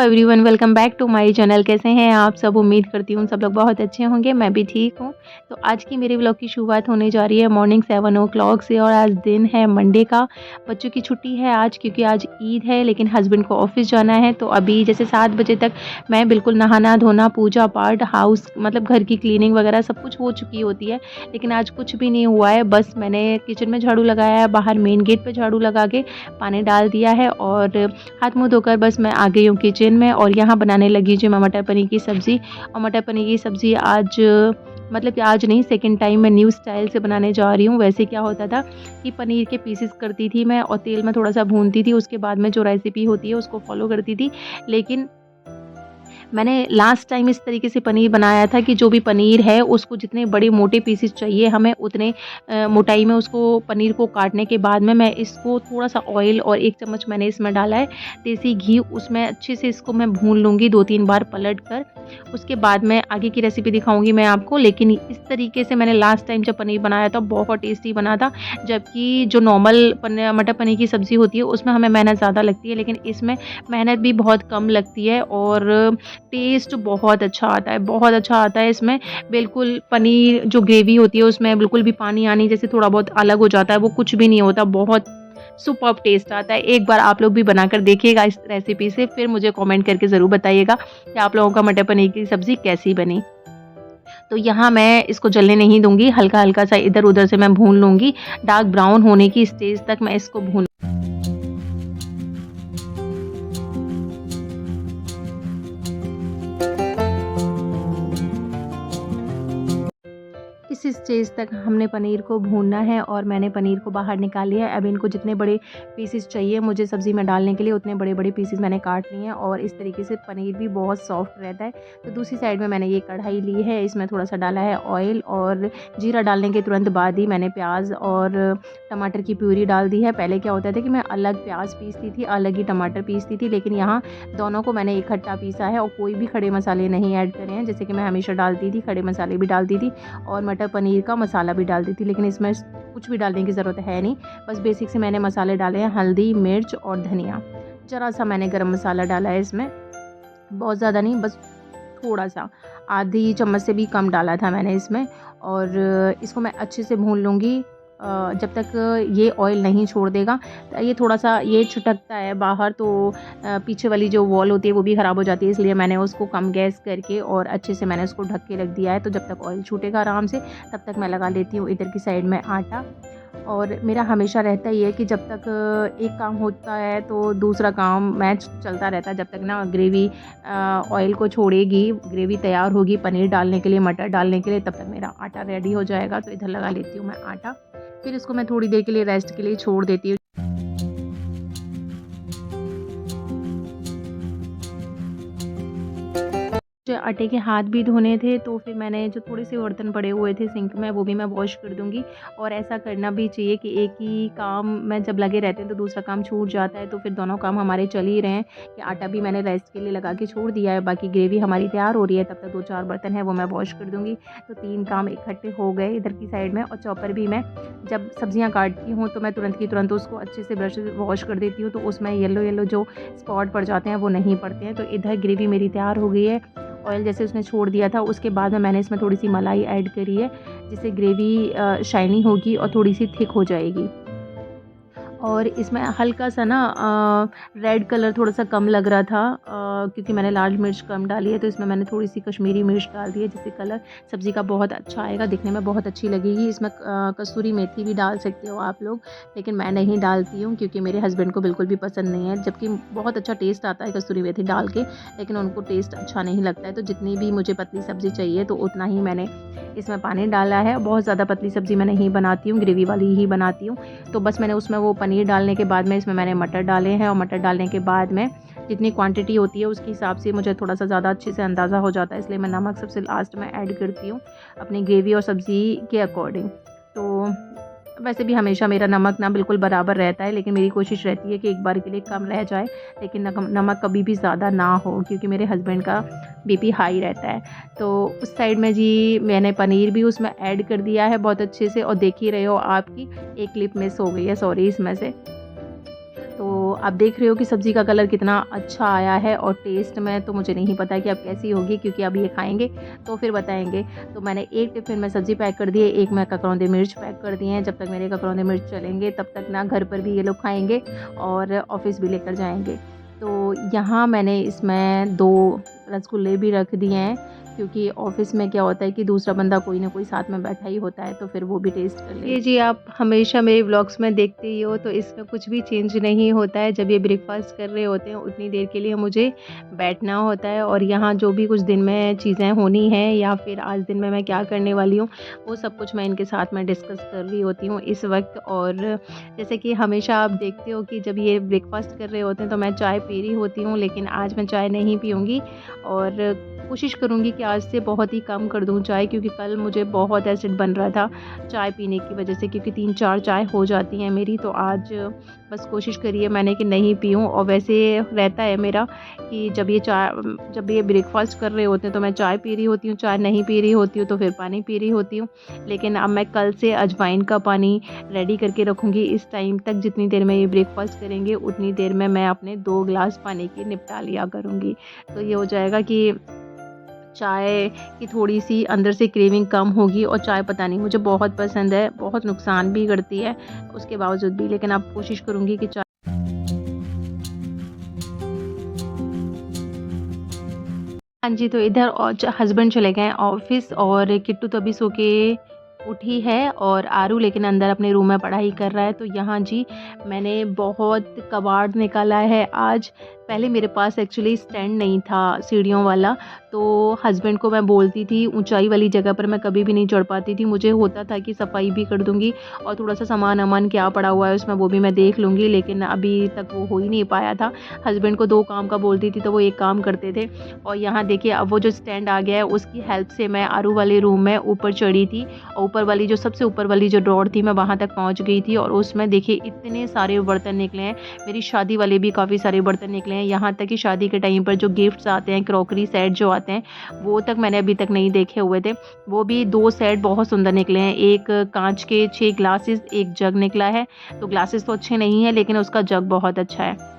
Everyone, welcome back to my channel. कैसे हैं आप सब? उम्मीद करती हूँ सब लोग बहुत अच्छे होंगे। मैं भी ठीक हूँ। तो आज की मेरे व्लॉग की शुरुआत होने जा रही है मॉर्निंग 7 ओ क्लॉक से और आज दिन है मंडे का। बच्चों की छुट्टी है आज क्योंकि आज ईद है, लेकिन हस्बैंड को ऑफिस जाना है। तो अभी जैसे 7 बजे तक मैं बिल्कुल नहाना धोना पूजा पाठ हाउस मतलब घर की क्लीनिंग वगैरह सब कुछ हो चुकी होती है, लेकिन आज कुछ भी नहीं हुआ है। बस मैंने किचन में झाड़ू लगाया है, बाहर मेन गेट पर झाड़ू लगा के पानी डाल दिया है और हाथ मुँह धोकर बस मैं आ गई हूँ किचन में और यहाँ बनाने लगी जी मैं मटर पनीर की सब्ज़ी। और मटर पनीर की सब्ज़ी आज मतलब कि आज नहीं, सेकंड टाइम मैं न्यू स्टाइल से बनाने जा रही हूँ। वैसे क्या होता था कि पनीर के पीसेस करती थी मैं और तेल में थोड़ा-सा भूनती थी, उसके बाद में जो रेसिपी होती है उसको फ़ॉलो करती थी। लेकिन मैंने लास्ट टाइम इस तरीके से पनीर बनाया था कि जो भी पनीर है उसको जितने बड़े मोटे पीसेस चाहिए हमें उतने मोटाई में उसको पनीर को काटने के बाद में मैं इसको थोड़ा-सा ऑयल और 1 चम्मच मैंने इसमें डाला है देसी घी, उसमें अच्छे से इसको मैं भून लूँगी 2-3 बार पलट कर। उसके बाद मैं आगे की रेसिपी दिखाऊँगी मैं आपको, लेकिन इस तरीके से मैंने लास्ट टाइम जब पनीर बनाया था बहुत टेस्टी बना था। जबकि जो नॉर्मल मटर पनीर की सब्ज़ी होती है उसमें हमें मेहनत ज़्यादा लगती है, लेकिन इसमें मेहनत भी बहुत कम लगती है और टेस्ट बहुत अच्छा आता है, बहुत अच्छा आता है इसमें। बिल्कुल पनीर जो ग्रेवी होती है उसमें बिल्कुल भी पानी-आनी जैसे थोड़ा बहुत अलग हो जाता है, वो कुछ भी नहीं होता, बहुत सुपर्ब टेस्ट आता है। एक बार आप लोग भी बनाकर देखिएगा इस रेसिपी से, फिर मुझे कमेंट करके ज़रूर बताइएगा कि आप लोगों का मटर पनीर की सब्ज़ी कैसी बनी। तो यहाँ मैं इसको जलने नहीं दूँगी, हल्का-हल्का सा इधर-उधर से मैं भून लूँगी, डार्क ब्राउन होने की स्टेज तक मैं इसको भून इस स्टेज तक हमने पनीर को भूनना है और मैंने पनीर को बाहर निकाल लिया है। अब इनको जितने बड़े पीसेस चाहिए मुझे सब्ज़ी में डालने के लिए उतने बड़े-बड़े पीसेस मैंने काट लिए हैं और इस तरीके से पनीर भी बहुत सॉफ्ट रहता है। तो दूसरी साइड में मैंने ये कढ़ाई ली है, इसमें थोड़ा-सा डाला है ऑयल और जीरा डालने के तुरंत बाद ही मैंने प्याज और टमाटर की प्यूरी डाल दी है। पहले क्या होता था कि मैं अलग प्याज पीसती थी, अलग ही टमाटर पीसती थी, लेकिन यहाँ दोनों को मैंने इकट्ठा पीसा है और कोई भी खड़े मसाले नहीं ऐड करे हैं, जैसे कि मैं हमेशा डालती थी। खड़े मसाले भी डालती थी और मटर पनीर का मसाला भी डाल दी थी, लेकिन इसमें कुछ भी डालने की ज़रूरत है नहीं। बस बेसिक से मैंने मसाले डाले हैं, हल्दी, मिर्च और धनिया। ज़रा-सा मैंने गरम मसाला डाला है इसमें, बहुत ज़्यादा नहीं, बस थोड़ा-सा, आधी चम्मच से भी कम डाला था मैंने इसमें। और इसको मैं अच्छे से भून लूँगी जब तक ये ऑयल नहीं छोड़ देगा। ये थोड़ा-सा ये छिटकता है बाहर तो पीछे वाली जो वॉल होती है वो भी ख़राब हो जाती है, इसलिए मैंने उसको कम गैस करके और अच्छे से मैंने उसको ढक के रख दिया है। तो जब तक ऑयल छूटेगा आराम से तब तक मैं लगा लेती हूँ इधर की साइड में आटा। और मेरा हमेशा रहता ही है कि जब तक एक काम होता है तो दूसरा काम मैच चलता रहता है। जब तक ना ग्रेवी ऑयल को छोड़ेगी, ग्रेवी तैयार होगी पनीर डालने के लिए, मटर डालने के लिए, तब तक मेरा आटा रेडी हो जाएगा। तो इधर लगा लेती हूँ मैं आटा, फिर इसको मैं थोड़ी देर के लिए रेस्ट के लिए छोड़ देती हूँ। मुझे आटे के हाथ भी धोने थे, तो फिर मैंने जो थोड़े से बर्तन पड़े हुए थे सिंक में वो भी मैं वॉश कर दूँगी। और ऐसा करना भी चाहिए कि एक ही काम में जब लगे रहते हैं तो दूसरा काम छूट जाता है, तो फिर दोनों काम हमारे चल ही रहे हैं। कि आटा भी मैंने रेस्ट के लिए लगा के छोड़ दिया है, बाकी ग्रेवी हमारी तैयार हो रही है, तब तक 2-4 बर्तन हैं वो मैं वॉश कर दूँगी। तो 3 काम इकट्ठे हो गए इधर की साइड में। और चॉपर भी मैं जब सब्जियाँ काटती हूँ तो मैं तुरंत की तुरंत उसको अच्छे से ब्रश से वॉश कर देती हूँ, तो उसमें येलो-येलो जो स्पॉट पड़ जाते हैं वो नहीं पड़ते हैं। तो इधर ग्रेवी मेरी तैयार हो गई है। ऑयल जैसे उसने छोड़ दिया था उसके बाद में मैंने इसमें थोड़ी सी मलाई ऐड करी है, जिससे ग्रेवी शाइनी होगी और थोड़ी सी थिक हो जाएगी। और इसमें हल्का-सा ना रेड कलर थोड़ा-सा कम लग रहा था क्योंकि मैंने लाल मिर्च कम डाली है, तो इसमें मैंने थोड़ी-सी कश्मीरी मिर्च डाल दी है, जिससे कलर सब्ज़ी का बहुत अच्छा आएगा, दिखने में बहुत अच्छी लगेगी। इसमें कसूरी मेथी भी डाल सकते हो आप लोग, लेकिन मैं नहीं डालती हूँ क्योंकि मेरे हस्बैंड को बिल्कुल भी पसंद नहीं है। जबकि बहुत अच्छा टेस्ट आता है कसूरी मेथी डाल के, लेकिन उनको टेस्ट अच्छा नहीं लगता है। तो जितनी भी मुझे पतली सब्ज़ी चाहिए तो उतना ही मैंने इसमें पानी डाला है। बहुत ज़्यादा पतली सब्ज़ी मैं नहीं बनाती हूँ, ग्रेवी वाली ही बनाती हूँ। तो बस मैंने उसमें वो पनीर डालने के बाद में इसमें मैंने मटर डाले हैं और मटर डालने के बाद में जितनी क्वांटिटी होती है उसके हिसाब से मुझे थोड़ा-सा ज़्यादा अच्छे से अंदाज़ा हो जाता है, इसलिए मैं नमक सबसे लास्ट में ऐड करती हूँ अपनी ग्रेवी और सब्ज़ी के अकॉर्डिंग। तो वैसे भी हमेशा मेरा नमक ना बिल्कुल बराबर रहता है, लेकिन मेरी कोशिश रहती है कि एक बार के लिए कम रह जाए, लेकिन नमक कभी भी ज़्यादा ना हो क्योंकि मेरे हस्बैंड का बीपी हाई रहता है। तो उस साइड में जी मैंने पनीर भी उसमें ऐड कर दिया है बहुत अच्छे से और देख ही रहे हो आपकी एक क्लिप मिस हो गई है, सॉरी इसमें से। तो आप देख रहे हो कि सब्ज़ी का कलर कितना अच्छा आया है और टेस्ट में तो मुझे नहीं पता कि अब कैसी होगी, क्योंकि अब ये खाएँगे तो फिर बताएँगे। तो मैंने एक टिफ़िन में सब्ज़ी पैक कर दी है, एक में ककरौंदे मिर्च पैक कर दिए हैं। जब तक मेरे ककरौंदे मिर्च चलेंगे तब तक ना घर पर भी ये लोग खाएँगे और ऑफ़िस भी लेकर जाएँगे। तो यहाँ मैंने इसमें 2 रसगुल्ले भी रख दिए हैं, क्योंकि ऑफ़िस में क्या होता है कि दूसरा बंदा कोई ना कोई साथ में बैठा ही होता है, तो फिर वो भी टेस्ट कर ले। ये जी आप हमेशा मेरे व्लॉग्स में देखते ही हो, तो इसमें कुछ भी चेंज नहीं होता है। जब ये ब्रेकफ़ास्ट कर रहे होते हैं उतनी देर के लिए मुझे बैठना होता है, और यहाँ जो भी कुछ दिन में चीज़ें होनी हैं या फिर आज दिन में मैं क्या करने वाली हूँ, वो सब कुछ मैं इनके साथ में डिस्कस कर रही होती हूँ इस वक़्त। और जैसे कि हमेशा आप देखते हो कि जब ये ब्रेकफ़ास्ट कर रहे होते हैं तो मैं चाय पी रही होती हूँ, लेकिन आज मैं चाय नहीं पीऊँगी और कोशिश करूँगी कि आज से बहुत ही कम कर दूँ चाय, क्योंकि कल मुझे बहुत एसिड बन रहा था चाय पीने की वजह से, क्योंकि 3-4 चाय हो जाती हैं मेरी। तो आज बस कोशिश करी है मैंने कि नहीं पीऊँ। और वैसे रहता है मेरा कि जब ये ब्रेकफ़ास्ट कर रहे होते हैं तो मैं चाय पी रही होती हूँ, चाय नहीं पी रही होती हूँ तो फिर पानी पी रही होती हूँ। लेकिन अब मैं कल से अजवाइन का पानी रेडी करके रखूँगी। इस टाइम तक जितनी देर में ये ब्रेकफ़ास्ट करेंगे उतनी देर में मैं अपने 2 ग्लास पानी के निपटा लिया करूँगी। तो ये हो जाएगा कि चाय की थोड़ी-सी अंदर से क्रेविंग कम होगी। और चाय पता नहीं मुझे बहुत पसंद है, बहुत नुकसान भी करती है उसके बावजूद भी, लेकिन अब कोशिश करूँगी कि चाय। हाँ जी, तो इधर और हस्बैंड चले गए हैं ऑफ़िस, और किट्टू तो अभी सो के उठी है, और आरू लेकिन अंदर अपने रूम में पढ़ाई कर रहा है। तो यहाँ जी मैंने बहुत कबाड़ निकाला है आज। पहले मेरे पास एक्चुअली स्टैंड नहीं था सीढ़ियों वाला, तो हस्बैंड को मैं बोलती थी, ऊंचाई वाली जगह पर मैं कभी भी नहीं चढ़ पाती थी। मुझे होता था कि सफाई भी कर दूंगी और थोड़ा-सा सामान-वामान क्या पड़ा हुआ है उसमें वो भी मैं देख लूँगी, लेकिन अभी तक वो हो ही नहीं पाया था। हस्बैंड को 2 काम का बोलती थी तो वो 1 काम करते थे। और यहाँ देखिए अब वो जो स्टैंड आ गया है उसकी हेल्प से मैं आरू वाले रूम में ऊपर चढ़ी थी, और ऊपर वाली जो सबसे ऊपर वाली जो ड्रॉअर थी मैं वहाँ तक पहुँच गई थी, और उसमें देखिए इतने सारे बर्तन निकले हैं। मेरी शादी वाले भी काफ़ी सारे बर्तन निकले हैं, यहाँ तक कि शादी के टाइम पर जो गिफ्ट्स आते हैं, क्रॉकरी सेट जो आते हैं, वो तक मैंने अभी तक नहीं देखे हुए थे। वो भी 2 सेट बहुत सुंदर निकले हैं। एक काँच के 6 ग्लासेस, एक जग निकला है। तो ग्लासेस तो अच्छे नहीं हैं, लेकिन उसका जग बहुत अच्छा है,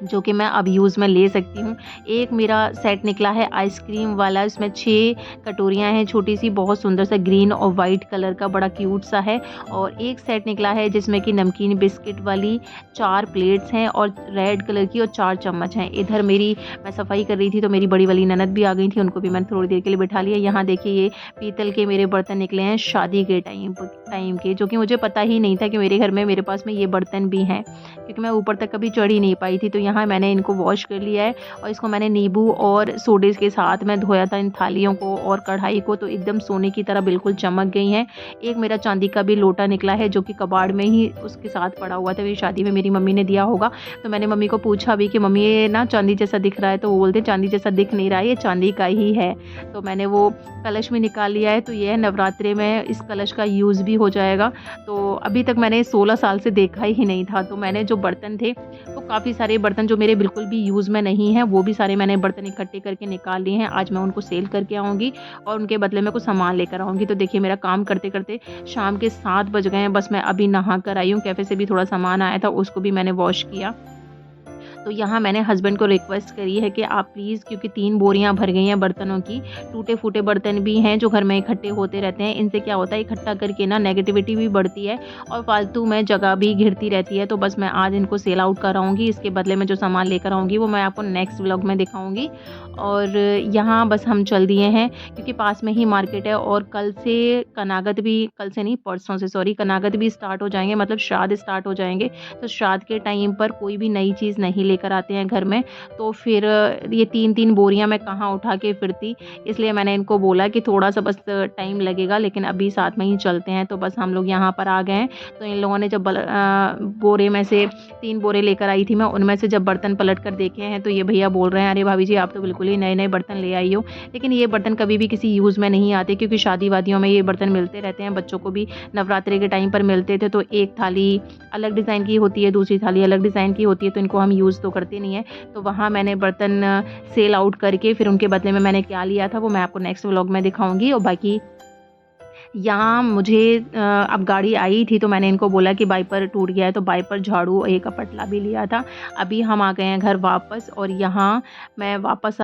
जो कि मैं अब यूज़ में ले सकती हूँ। एक मेरा सेट निकला है आइसक्रीम वाला, इसमें 6 कटोरियाँ हैं छोटी-सी, बहुत सुंदर सा ग्रीन और वाइट कलर का, बड़ा क्यूट सा है। और एक सेट निकला है जिसमें कि नमकीन बिस्किट वाली 4 प्लेट्स हैं और रेड कलर की, और 4 चम्मच हैं। इधर मैं सफाई कर रही थी तो मेरी बड़ी वाली ननद भी आ गई थी, उनको भी मैंने थोड़ी देर के लिए बिठा लिया। यहाँ देखिए ये पीतल के मेरे बर्तन निकले हैं शादी के टाइम के, जो कि मुझे पता ही नहीं था कि मेरे घर में मेरे पास में ये बर्तन भी हैं, क्योंकि मैं ऊपर तक कभी चढ़ ही नहीं पाई थी। तो यहाँ मैंने इनको वॉश कर लिया है, और इसको मैंने नींबू और सोडे के साथ में धोया था, इन थालियों को और कढ़ाई को, तो एकदम सोने की तरह बिल्कुल चमक गई हैं। एक मेरा चांदी का भी लोटा निकला है, जो कि कबाड़ में ही उसके साथ पड़ा हुआ था, मेरी शादी में मेरी मम्मी ने दिया होगा। तो मैंने मम्मी को पूछा भी कि मम्मी ये ना चांदी जैसा दिख रहा है, तो वो बोलते चांदी जैसा दिख नहीं रहा है, ये चांदी का ही है। तो मैंने वो कलश में निकाल लिया है, तो ये है नवरात्रि में इस कलश का यूज़ भी हो जाएगा। तो अभी तक मैंने 16 साल से देखा ही नहीं था। तो मैंने जो बर्तन थे, तो काफ़ी सारे बर्तन जो मेरे बिल्कुल भी यूज़ में नहीं हैं, वो भी सारे मैंने बर्तन इकट्ठे करके निकाल लिए हैं। आज मैं उनको सेल करके आऊँगी और उनके बदले में कुछ सामान लेकर आऊँगी। तो देखिए मेरा काम करते-करते शाम के 7 बज गए हैं। बस मैं अभी नहा कर आई हूँ, कैफ़े से भी थोड़ा सामान आया था, उसको भी मैंने वॉश किया। तो यहाँ मैंने हस्बैंड को रिक्वेस्ट करी है कि आप प्लीज़, क्योंकि 3 बोरियाँ भर गई हैं बर्तनों की, टूटे-फूटे बर्तन भी हैं जो घर में इकट्ठे होते रहते हैं। इनसे क्या होता है, इकट्ठा करके ना नेगेटिविटी भी बढ़ती है और फालतू में जगह भी घिरती रहती है। तो बस मैं आज इनको सेल आउट कराऊँगी, इसके बदले में जो सामान लेकर आऊँगी वो मैं आपको नेक्स्ट व्लॉग में दिखाऊँगी। और यहाँ बस हम चल दिए हैं, क्योंकि पास में ही मार्केट है, और कल से नहीं, परसों से सॉरी, कनागत भी स्टार्ट हो जाएँगे, मतलब श्राद्ध स्टार्ट हो जाएँगे। तो श्राद्ध के टाइम पर कोई भी नई चीज़ नहीं लेकर आते हैं घर में, तो फिर ये 3-3 बोरियाँ मैं कहाँ उठा के फिरती। इसलिए मैंने इनको बोला कि थोड़ा-सा बस टाइम लगेगा, लेकिन अभी साथ में ही चलते हैं। तो बस हम लोग यहाँ पर आ गए हैं। तो इन लोगों ने जब बोरे में से 3 बोरे लेकर आई थी मैं, उनमें से जब बर्तन पलट कर देखे हैं, तो ये भैया बोल रहे हैं, अरे भाभी जी आप तो बिल्कुल ही नए-नए बर्तन ले आई हो। लेकिन ये बर्तन कभी भी किसी यूज़ में नहीं आते, क्योंकि शादी-वादियों में ये बर्तन मिलते रहते हैं। बच्चों को भी नवरात्रि के टाइम पर मिलते थे, तो एक थाली अलग डिज़ाइन की होती है, दूसरी थाली अलग डिज़ाइन की होती है, तो इनको हम यूज़ तो करते नहीं है। तो वहाँ मैंने बर्तन सेल आउट करके फिर उनके बदले में मैंने क्या लिया था वो मैं आपको नेक्स्ट व्लॉग में दिखाऊँगी। और बाकी यहाँ मुझे अब गाड़ी आई थी तो मैंने इनको बोला कि वाइपर टूट गया है, तो वाइपर, झाड़ू, एक पटला भी लिया था। अभी हम आ गए हैं घर वापस और यहाँ मैं वापस